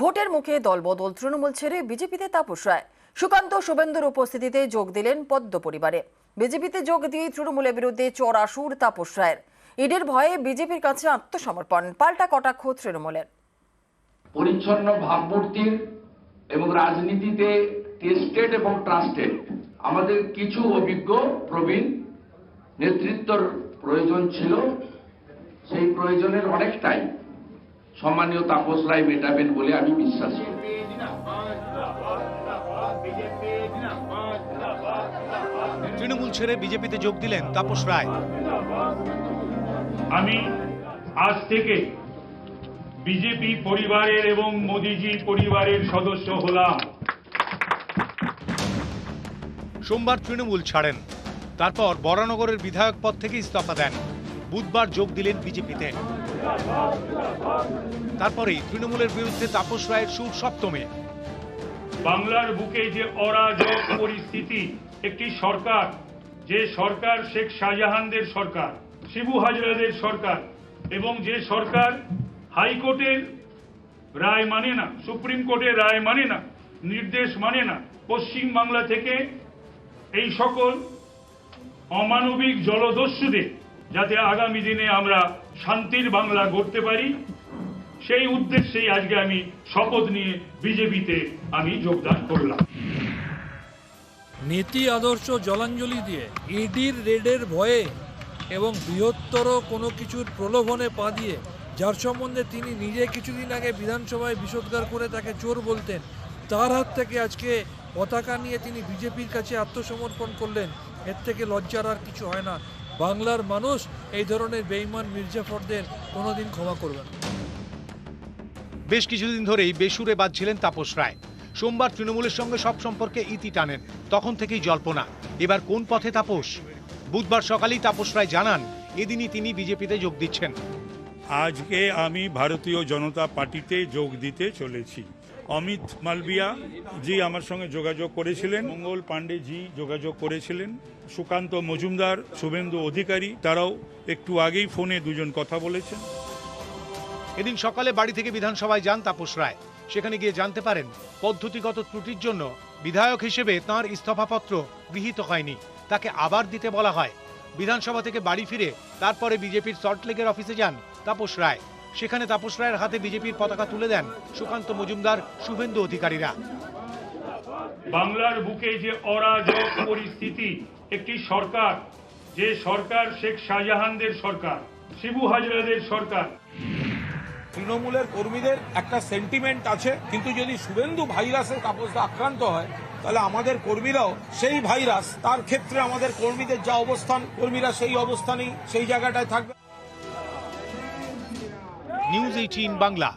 ভোটের মুখে দলবদল, তৃণমূল ছেড়ে বিজেপিতে তাপস রায়। সুকান্ত শুভেন্দুর উপস্থিতিতে যোগ দিলেন পদ্ম পরিবারে। বিজেপিতে যোগ দিয়ে তৃণমূলের বিরুদ্ধে চড়া সুর তাপস রায়ের। ইডির ভয়ে বিজেপির কাছে আত্মসমর্পণ, পাল্টা কটাক্ষ তৃণমূলের। পরিচ্ছন্ন ভাবমূর্তির এবং রাজনীতিতে টেস্টেড এবং ট্রাস্টেড আমাদের কিছু অভিজ্ঞ প্রবীণ নেতৃত্বর প্রয়োজন ছিল। সেই প্রয়োজনের অনেকটাই সম্মানীয় তাপস রায় মেটাবেন বলে আমি বিশ্বাস করি। তৃণমূল ছেড়ে বিজেপিতে যোগ দিলেন তাপস রায়। আমি আজ থেকে বিজেপি পরিবারের এবং মোদিজি পরিবারের সদস্য হলাম। সোমবার তৃণমূল ছাড়েন, তারপর বরানগরের বিধায়ক পদ থেকে ইস্তফা দেন। বুধবার যোগ দিলেন বিজেপিতে। তারপরেই তৃণমূলের বিরুদ্ধে তাপস রায়ের সুর সপ্তমে। বাংলার বুকে যে অরাজক পরিস্থিতি, একটি সরকার, যে সরকার শেখ শাহজাহানদের সরকার, শিবু হাজরাদের সরকার, এবং যে সরকার হাইকোর্টের রায় মানে না, সুপ্রিম কোর্টের রায় মানে না, নির্দেশ মানে না, পশ্চিম বাংলা থেকে এই সকল অমানবিক জলদস্যুদের যাতে আগামী দিনে আমরা শান্তির বাংলা গড়তে পারি, সেই উদ্দেশ্যেই আজকে আমি শপথ নিয়ে বিজেপিতে আমি যোগদান করলাম। নীতি আদর্শ জলাঞ্জলি দিয়ে ইডির রেডের ভয়ে এবং বৃহত্তর কোনো কিছুর প্রলোভনে পা দিয়ে, যার সম্বন্ধে তিনি নিজে কিছুদিন আগে বিধানসভায় বিষোদ্গার করে তাকে চোর বলতেন, তার হাত থেকে আজকে পতাকা নিয়ে তিনি বিজেপির কাছে আত্মসমর্পণ করলেন। এর থেকে লজ্জার আর কিছু হয় না। বাংলার মানুষ এই ধরনের বেঈমান মির্জাফরদের কোনোদিন ক্ষমা করবে না। বেশ কিছুদিন ধরেই বেসুরে বাজছিলেন তাপস রায়। সোমবার তৃণমূলের সঙ্গে সব সম্পর্কে ইতি টানেন, তখন থেকেই জল্পনা এবার কোন পথে তাপস। বুধবার সকালেই তাপস রায় জানান এদিনই তিনি বিজেপিতে যোগ দিচ্ছেন। আজকে আমি ভারতীয় জনতা পার্টিতে যোগ দিতে চলেছি। অমিত মালবিয়া জি আমার সঙ্গে যোগাযোগ করেছিলেন, মঙ্গল পাণ্ডে জি যোগাযোগ করেছিলেন, সুকান্ত মজুমদার, শুভেন্দু অধিকারী, তারাও একটু আগেই ফোনে দুজন কথা বলেছেন। এদিন সকালে বাড়ি থেকে বিধানসভায় যান তাপস রায়। সেখানে গিয়ে জানতে পারেন পদ্ধতিগত ত্রুটির জন্য বিধায়ক হিসেবে তাঁর ইস্তফাপত্র গৃহীত হয়নি, তাকে আবার দিতে বলা হয়। বিধানসভা থেকে বাড়ি ফিরে তারপরে বিজেপির সল্টলেকের অফিসে যান তাপস রায়। সেখানে তাপস রায়ের হাতে বিজেপির পতাকা তুলে দেন সুকান্ত মজুমদার, শুভেন্দু অধিকারীরা। বাংলার বুকে যে অরাজক পরিস্থিতি, একটি সরকার, যে সরকার শেখ শাহজাহানদের সরকার, শিবু হাজরাদের সরকার। তৃণমূলের কর্মীদের একটা সেন্টিমেন্ট আছে, কিন্তু যদি শুভেন্দু ভাইরাসে তাপসদা আক্রান্ত হয় তাহলে আমাদের কর্মীরাও সেই ভাইরাস, তার ক্ষেত্রে আমাদের কর্মীদের যা অবস্থান, কর্মীরা সেই অবস্থানেই সেই জায়গাটায় থাকবে। নিউজ 18 বাংলা।